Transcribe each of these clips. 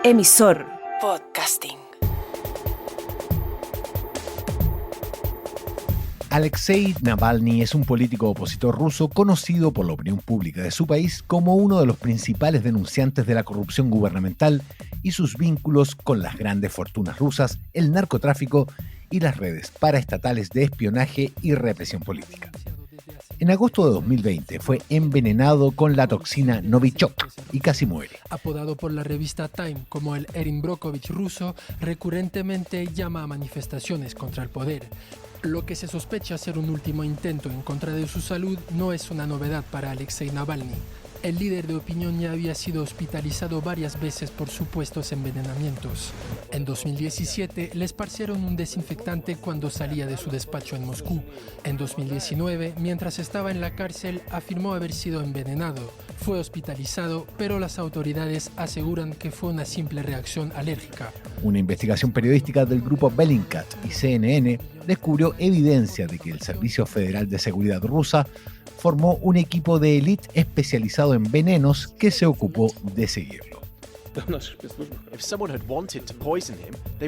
Emisor Podcasting. Alexei Navalny es un político opositor ruso conocido por la opinión pública de su país como uno de los principales denunciantes de la corrupción gubernamental y sus vínculos con las grandes fortunas rusas, el narcotráfico y las redes paraestatales de espionaje y represión política. En agosto de 2020 fue envenenado con la toxina Novichok y casi muere. Apodado por la revista Time como el Erin Brockovich ruso, recurrentemente llama a manifestaciones contra el poder. Lo que se sospecha ser un último intento en contra de su salud no es una novedad para Alexei Navalny. El líder de opinión ya había sido hospitalizado varias veces por supuestos envenenamientos. En 2017 le esparcieron un desinfectante cuando salía de su despacho en Moscú. En 2019, mientras estaba en la cárcel, afirmó haber sido envenenado. Fue hospitalizado, pero las autoridades aseguran que fue una simple reacción alérgica. Una investigación periodística del grupo Bellingcat y CNN descubrió evidencia de que el Servicio Federal de Seguridad rusa formó un equipo de élite especializado en venenos que se ocupó de seguirlo.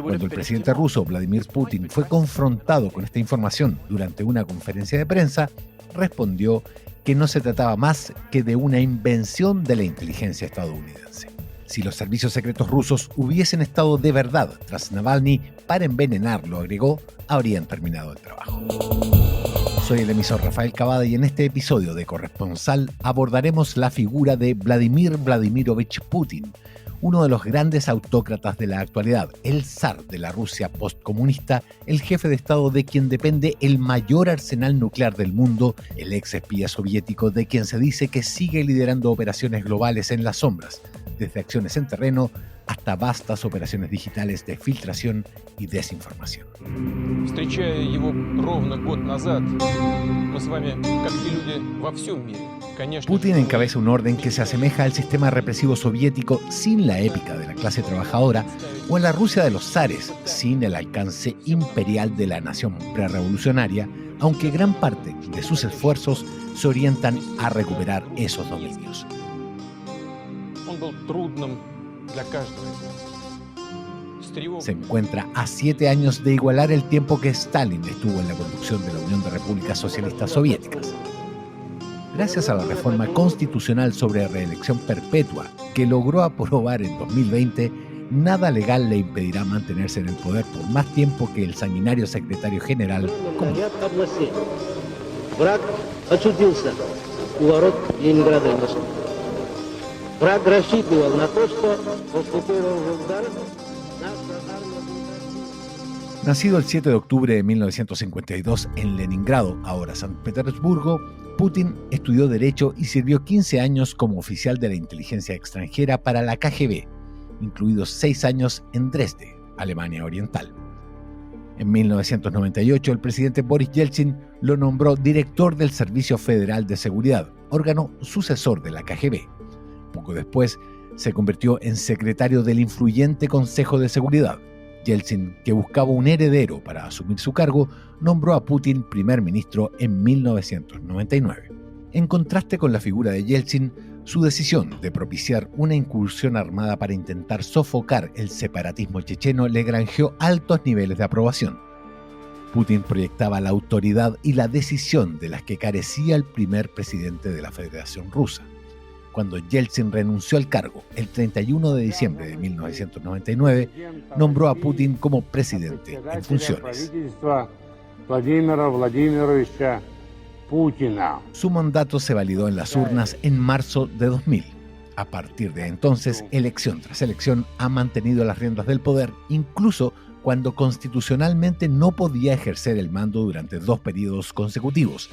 Cuando el presidente ruso Vladimir Putin fue confrontado con esta información durante una conferencia de prensa, respondió que no se trataba más que de una invención de la inteligencia estadounidense. Si los servicios secretos rusos hubiesen estado de verdad tras Navalny para envenenarlo, agregó, habrían terminado el trabajo. Soy el emisor Rafael Cavada y en este episodio de Corresponsal abordaremos la figura de Vladimir Vladimirovich Putin, uno de los grandes autócratas de la actualidad, el zar de la Rusia postcomunista, el jefe de Estado de quien depende el mayor arsenal nuclear del mundo, el ex espía soviético de quien se dice que sigue liderando operaciones globales en las sombras, desde acciones en terreno hasta vastas operaciones digitales de filtración y desinformación. Putin encabeza un orden que se asemeja al sistema represivo soviético sin la épica de la clase trabajadora o en la Rusia de los zares sin el alcance imperial de la nación prerevolucionaria, aunque gran parte de sus esfuerzos se orientan a recuperar esos dominios. Se encuentra a 7 años de igualar el tiempo que Stalin estuvo en la conducción de la Unión de Repúblicas Socialistas Soviéticas. Gracias a la reforma constitucional sobre reelección perpetua que logró aprobar en 2020, nada legal le impedirá mantenerse en el poder por más tiempo que el sanguinario secretario general comunista. Nacido el 7 de octubre de 1952 en Leningrado, ahora San Petersburgo, Putin estudió Derecho y sirvió 15 años como oficial de la inteligencia extranjera para la KGB, incluidos 6 años en Dresde, Alemania Oriental. En 1998, el presidente Boris Yeltsin lo nombró director del Servicio Federal de Seguridad, órgano sucesor de la KGB. Poco después, se convirtió en secretario del influyente Consejo de Seguridad. Yeltsin, que buscaba un heredero para asumir su cargo, nombró a Putin primer ministro en 1999. En contraste con la figura de Yeltsin, su decisión de propiciar una incursión armada para intentar sofocar el separatismo checheno le granjeó altos niveles de aprobación. Putin proyectaba la autoridad y la decisión de las que carecía el primer presidente de la Federación Rusa. Cuando Yeltsin renunció al cargo el 31 de diciembre de 1999, nombró a Putin como presidente en funciones. Su mandato se validó en las urnas en marzo de 2000. A partir de entonces, elección tras elección, ha mantenido las riendas del poder, incluso cuando constitucionalmente no podía ejercer el mando durante 2 periodos consecutivos.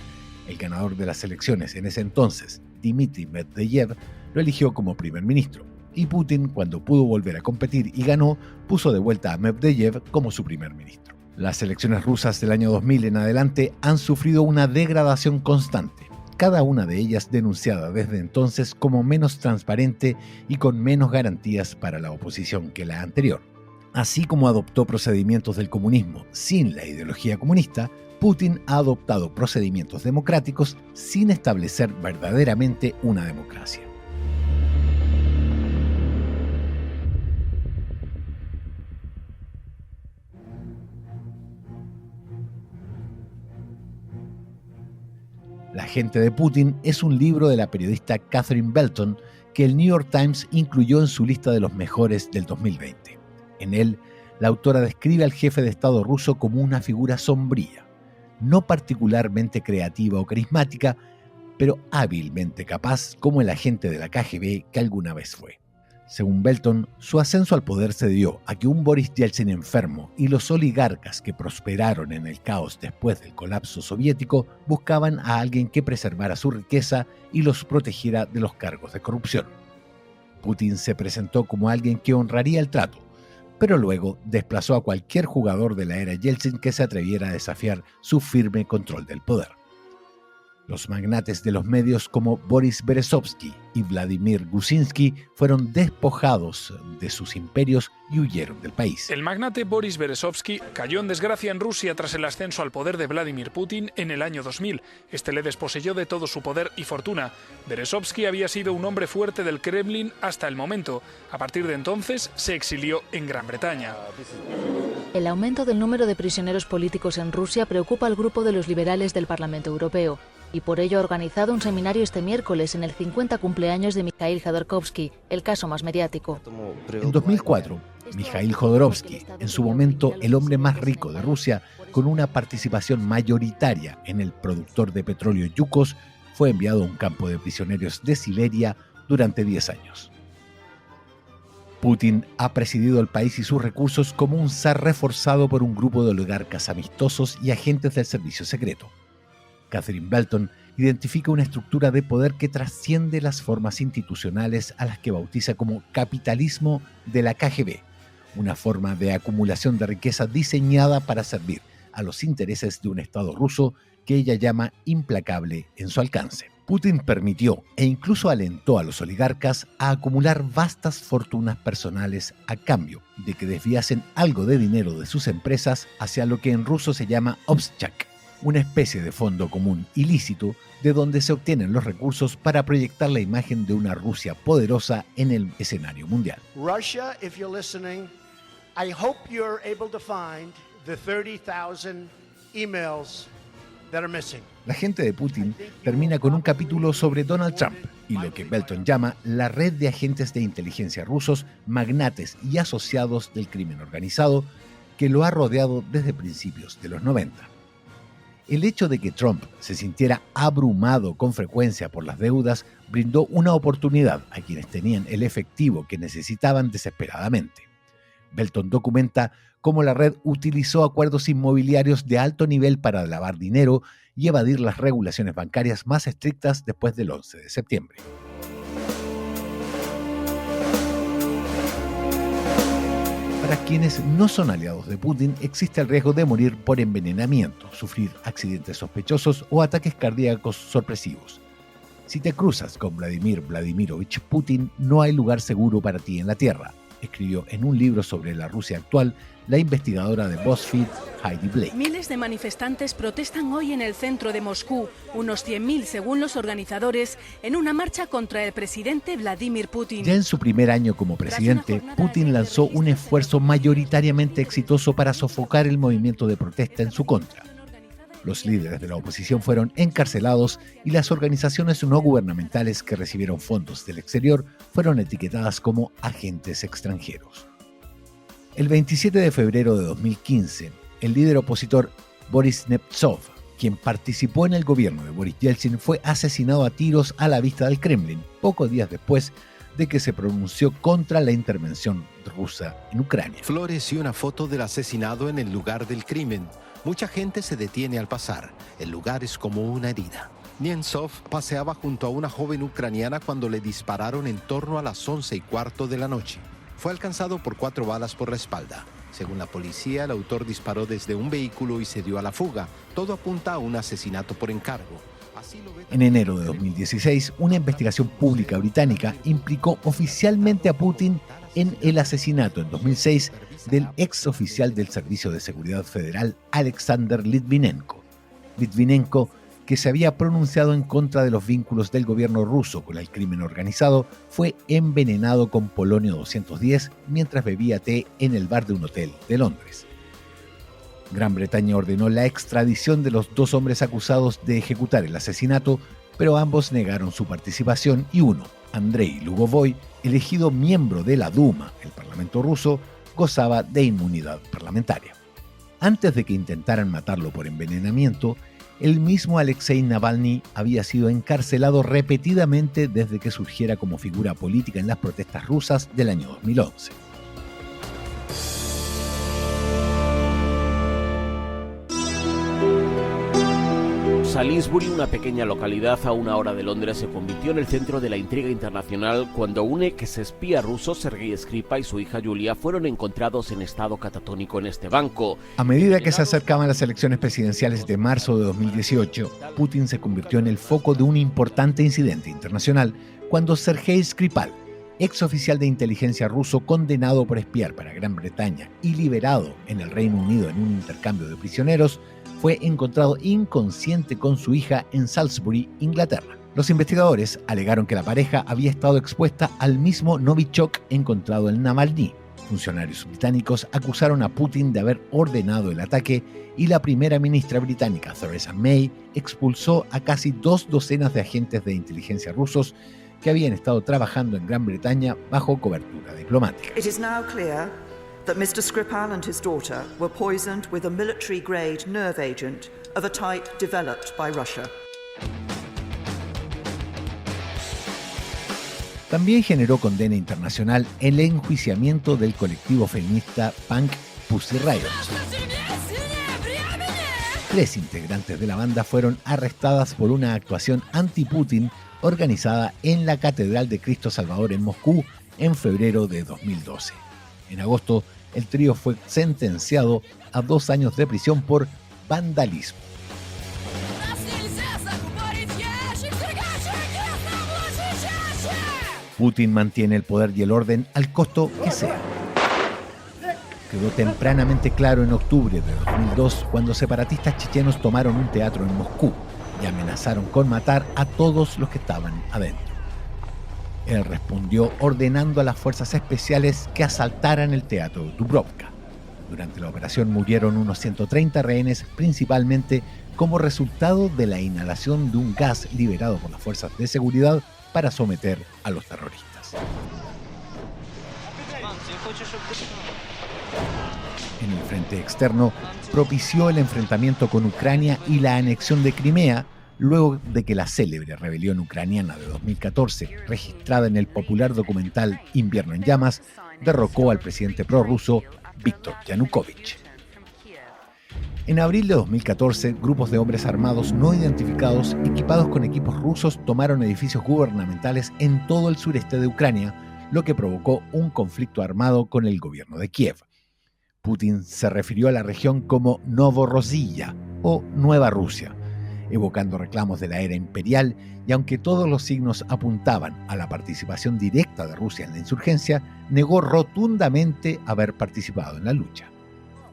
El ganador de las elecciones en ese entonces, Dmitry Medvedev, lo eligió como primer ministro, y Putin, cuando pudo volver a competir y ganó, puso de vuelta a Medvedev como su primer ministro. Las elecciones rusas del año 2000 en adelante han sufrido una degradación constante, cada una de ellas denunciada desde entonces como menos transparente y con menos garantías para la oposición que la anterior. Así como adoptó procedimientos del comunismo sin la ideología comunista, Putin ha adoptado procedimientos democráticos sin establecer verdaderamente una democracia. La agente de Putin es un libro de la periodista Catherine Belton que el New York Times incluyó en su lista de los mejores del 2020. En él, la autora describe al jefe de Estado ruso como una figura sombría, no particularmente creativa o carismática, pero hábilmente capaz como el agente de la KGB que alguna vez fue. Según Belton, su ascenso al poder se debió a que un Boris Yeltsin enfermo y los oligarcas que prosperaron en el caos después del colapso soviético buscaban a alguien que preservara su riqueza y los protegiera de los cargos de corrupción. Putin se presentó como alguien que honraría el trato, pero luego desplazó a cualquier jugador de la era Yeltsin que se atreviera a desafiar su firme control del poder. Los magnates de los medios como Boris Berezovsky y Vladimir Gusinsky fueron despojados de sus imperios y huyeron del país. El magnate Boris Berezovsky cayó en desgracia en Rusia tras el ascenso al poder de Vladimir Putin en el año 2000. Este le desposeyó de todo su poder y fortuna. Berezovsky había sido un hombre fuerte del Kremlin hasta el momento. A partir de entonces se exilió en Gran Bretaña. El aumento del número de prisioneros políticos en Rusia preocupa al grupo de los liberales del Parlamento Europeo, y por ello ha organizado un seminario este miércoles en el 50 cumpleaños de Mikhail Jodorkovsky, el caso más mediático. En 2004, Mikhail Jodorkovsky, en su momento el hombre más rico de Rusia, con una participación mayoritaria en el productor de petróleo Yukos, fue enviado a un campo de prisioneros de Siberia durante 10 años. Putin ha presidido el país y sus recursos como un zar reforzado por un grupo de oligarcas amistosos y agentes del servicio secreto. Catherine Belton identifica una estructura de poder que trasciende las formas institucionales a las que bautiza como capitalismo de la KGB, una forma de acumulación de riqueza diseñada para servir a los intereses de un Estado ruso que ella llama implacable en su alcance. Putin permitió e incluso alentó a los oligarcas a acumular vastas fortunas personales a cambio de que desviasen algo de dinero de sus empresas hacia lo que en ruso se llama obschak, una especie de fondo común ilícito de donde se obtienen los recursos para proyectar la imagen de una Rusia poderosa en el escenario mundial. Russia, if you're listening, I hope you're able to find the 30,000 emails that are missing. La gente de Putin termina con un capítulo sobre Donald Trump y lo que Belton llama la red de agentes de inteligencia rusos, magnates y asociados del crimen organizado que lo ha rodeado desde principios de los 90. El hecho de que Trump se sintiera abrumado con frecuencia por las deudas brindó una oportunidad a quienes tenían el efectivo que necesitaban desesperadamente. Belton documenta cómo la red utilizó acuerdos inmobiliarios de alto nivel para lavar dinero y evadir las regulaciones bancarias más estrictas después del 11 de septiembre. Para quienes no son aliados de Putin, existe el riesgo de morir por envenenamiento, sufrir accidentes sospechosos o ataques cardíacos sorpresivos. Si te cruzas con Vladimir Vladimirovich Putin, no hay lugar seguro para ti en la Tierra, escribió en un libro sobre la Rusia actual la investigadora de BuzzFeed, Heidi Blake. Miles de manifestantes protestan hoy en el centro de Moscú, unos 100.000 según los organizadores, en una marcha contra el presidente Vladimir Putin. Ya en su primer año como presidente, Putin lanzó un esfuerzo mayoritariamente exitoso para sofocar el movimiento de protesta en su contra. Los líderes de la oposición fueron encarcelados y las organizaciones no gubernamentales que recibieron fondos del exterior fueron etiquetadas como agentes extranjeros. El 27 de febrero de 2015, el líder opositor Boris Nemtsov, quien participó en el gobierno de Boris Yeltsin, fue asesinado a tiros a la vista del Kremlin, pocos días después de que se pronunció contra la intervención rusa en Ucrania. Flores y una foto del asesinado en el lugar del crimen. Mucha gente se detiene al pasar. El lugar es como una herida. Nemtsov paseaba junto a una joven ucraniana cuando le dispararon en torno a las 11:15 de la noche. Fue alcanzado por 4 balas por la espalda. Según la policía, el autor disparó desde un vehículo y se dio a la fuga. Todo apunta a un asesinato por encargo. En enero de 2016, una investigación pública británica implicó oficialmente a Putin en el asesinato en 2006 del ex oficial del Servicio de Seguridad Federal Alexander Litvinenko. Litvinenko, que se había pronunciado en contra de los vínculos del gobierno ruso con el crimen organizado, fue envenenado con polonio 210 mientras bebía té en el bar de un hotel de Londres. Gran Bretaña ordenó la extradición de los 2 hombres acusados de ejecutar el asesinato, pero ambos negaron su participación y uno, Andrei Lugovoy, elegido miembro de la Duma, el Parlamento ruso, gozaba de inmunidad parlamentaria. Antes de que intentaran matarlo por envenenamiento, el mismo Alexei Navalny había sido encarcelado repetidamente desde que surgiera como figura política en las protestas rusas del año 2011. Salisbury, una pequeña localidad a 1 hora de Londres, se convirtió en el centro de la intriga internacional cuando un exespía ruso, Sergei Skripal, y su hija Yulia fueron encontrados en estado catatónico en este banco. A medida que se acercaban las elecciones presidenciales de marzo de 2018, Putin se convirtió en el foco de un importante incidente internacional cuando Sergei Skripal, ex oficial de inteligencia ruso condenado por espiar para Gran Bretaña y liberado en el Reino Unido en un intercambio de prisioneros, fue encontrado inconsciente con su hija en Salisbury, Inglaterra. Los investigadores alegaron que la pareja había estado expuesta al mismo Novichok encontrado en Navalny. Funcionarios británicos acusaron a Putin de haber ordenado el ataque y la primera ministra británica, Theresa May, expulsó a casi 2 docenas de agentes de inteligencia rusos que habían estado trabajando en Gran Bretaña bajo cobertura diplomática. It is now clear that Mr. Skripal and his daughter were poisoned with a military-grade nerve agent of a type developed by Russia. También generó condena internacional el enjuiciamiento del colectivo feminista punk Pussy Riot. 3 integrantes de la banda fueron arrestadas por una actuación anti-Putin organizada en la Catedral de Cristo Salvador en Moscú en febrero de 2012. En agosto, el trío fue sentenciado a 2 años de prisión por vandalismo. Putin mantiene el poder y el orden al costo que sea. Quedó tempranamente claro en octubre de 2002 cuando separatistas chechenos tomaron un teatro en Moscú y amenazaron con matar a todos los que estaban adentro. Él respondió ordenando a las fuerzas especiales que asaltaran el teatro Dubrovka. Durante la operación murieron unos 130 rehenes, principalmente como resultado de la inhalación de un gas liberado por las fuerzas de seguridad para someter a los terroristas. En el frente externo, propició el enfrentamiento con Ucrania y la anexión de Crimea, luego de que la célebre rebelión ucraniana de 2014, registrada en el popular documental Invierno en Llamas, derrocó al presidente prorruso Viktor Yanukovych. En abril de 2014, grupos de hombres armados no identificados, equipados con equipos rusos, tomaron edificios gubernamentales en todo el sureste de Ucrania, lo que provocó un conflicto armado con el gobierno de Kiev. Putin se refirió a la región como Novorossiya o Nueva Rusia, evocando reclamos de la era imperial, y aunque todos los signos apuntaban a la participación directa de Rusia en la insurgencia, negó rotundamente haber participado en la lucha.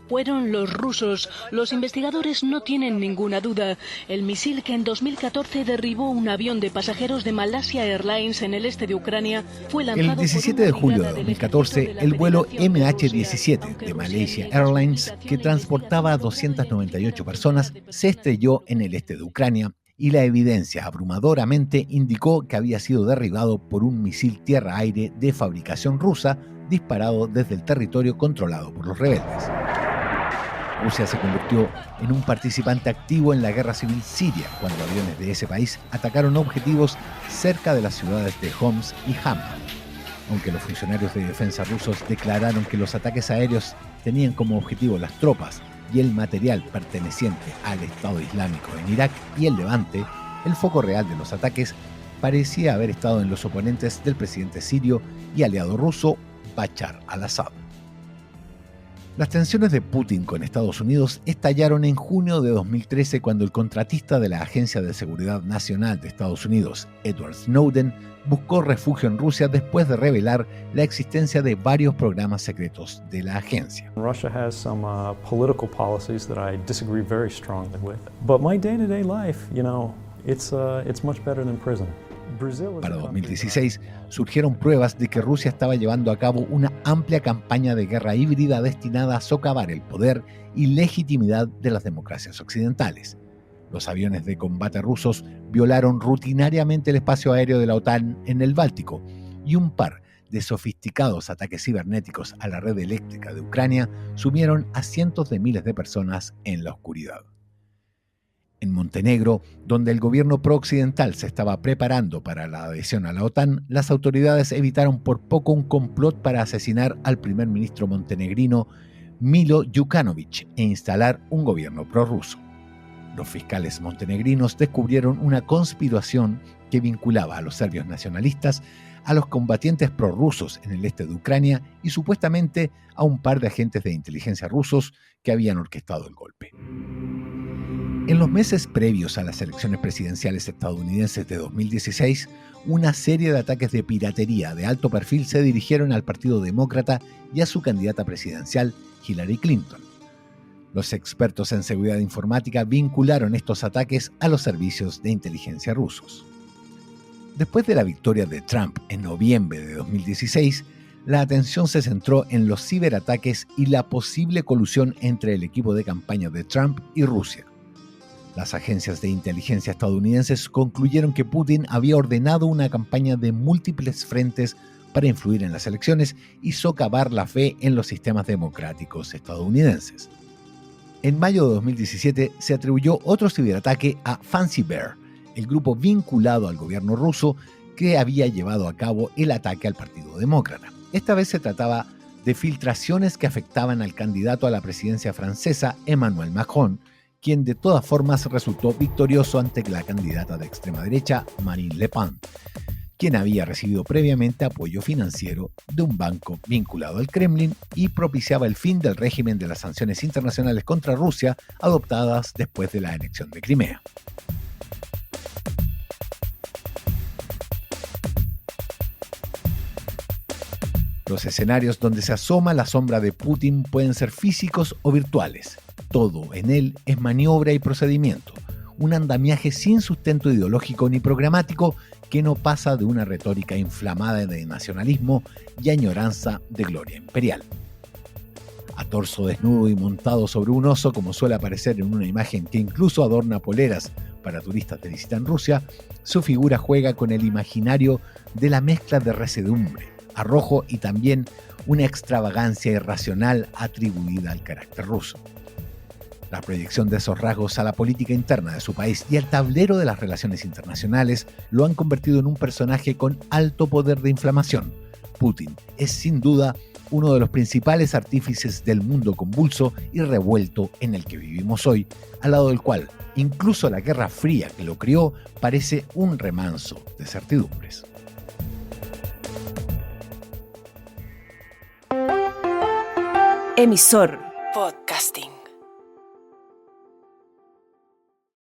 Fueron los rusos. Los investigadores no tienen ninguna duda. El misil que en 2014 derribó un avión de pasajeros de Malaysia Airlines en el este de Ucrania fue lanzado el 17 de julio de 2014, el vuelo MH17 de Malaysia Airlines, que transportaba a 298 personas, se estrelló en el este de Ucrania y la evidencia abrumadoramente indicó que había sido derribado por un misil tierra-aire de fabricación rusa disparado desde el territorio controlado por los rebeldes. Rusia se convirtió en un participante activo en la guerra civil siria cuando aviones de ese país atacaron objetivos cerca de las ciudades de Homs y Hama. Aunque los funcionarios de defensa rusos declararon que los ataques aéreos tenían como objetivo las tropas y el material perteneciente al Estado Islámico en Irak y el Levante, el foco real de los ataques parecía haber estado en los oponentes del presidente sirio y aliado ruso Bashar al-Assad. Las tensiones de Putin con Estados Unidos estallaron en junio de 2013 cuando el contratista de la Agencia de Seguridad Nacional de Estados Unidos, Edward Snowden, buscó refugio en Rusia después de revelar la existencia de varios programas secretos de la agencia. Russia has some political policies that I disagree very strongly with. But my day-to-day life, it's much better than prison. Para 2016 surgieron pruebas de que Rusia estaba llevando a cabo una amplia campaña de guerra híbrida destinada a socavar el poder y legitimidad de las democracias occidentales. Los aviones de combate rusos violaron rutinariamente el espacio aéreo de la OTAN en el Báltico y un par de sofisticados ataques cibernéticos a la red eléctrica de Ucrania sumieron a cientos de miles de personas en la oscuridad. En Montenegro, donde el gobierno pro-occidental se estaba preparando para la adhesión a la OTAN, las autoridades evitaron por poco un complot para asesinar al primer ministro montenegrino Milo Đukanović e instalar un gobierno prorruso. Los fiscales montenegrinos descubrieron una conspiración que vinculaba a los serbios nacionalistas, a los combatientes prorrusos en el este de Ucrania y supuestamente a un par de agentes de inteligencia rusos que habían orquestado el golpe. En los meses previos a las elecciones presidenciales estadounidenses de 2016, una serie de ataques de piratería de alto perfil se dirigieron al Partido Demócrata y a su candidata presidencial, Hillary Clinton. Los expertos en seguridad informática vincularon estos ataques a los servicios de inteligencia rusos. Después de la victoria de Trump en noviembre de 2016, la atención se centró en los ciberataques y la posible colusión entre el equipo de campaña de Trump y Rusia. Las agencias de inteligencia estadounidenses concluyeron que Putin había ordenado una campaña de múltiples frentes para influir en las elecciones y socavar la fe en los sistemas democráticos estadounidenses. En mayo de 2017 se atribuyó otro ciberataque a Fancy Bear, el grupo vinculado al gobierno ruso que había llevado a cabo el ataque al Partido Demócrata. Esta vez se trataba de filtraciones que afectaban al candidato a la presidencia francesa, Emmanuel Macron, quien de todas formas resultó victorioso ante la candidata de extrema derecha, Marine Le Pen, quien había recibido previamente apoyo financiero de un banco vinculado al Kremlin y propiciaba el fin del régimen de las sanciones internacionales contra Rusia adoptadas después de la anexión de Crimea. Los escenarios donde se asoma la sombra de Putin pueden ser físicos o virtuales. Todo en él es maniobra y procedimiento, un andamiaje sin sustento ideológico ni programático que no pasa de una retórica inflamada de nacionalismo y añoranza de gloria imperial. A torso desnudo y montado sobre un oso, como suele aparecer en una imagen que incluso adorna poleras para turistas de visita en Rusia, su figura juega con el imaginario de la mezcla de resedumbre, arrojo y también una extravagancia irracional atribuida al carácter ruso. La proyección de esos rasgos a la política interna de su país y al tablero de las relaciones internacionales lo han convertido en un personaje con alto poder de inflamación. Putin es sin duda uno de los principales artífices del mundo convulso y revuelto en el que vivimos hoy, al lado del cual incluso la Guerra Fría que lo crió parece un remanso de certidumbres. Emisor Podcasting.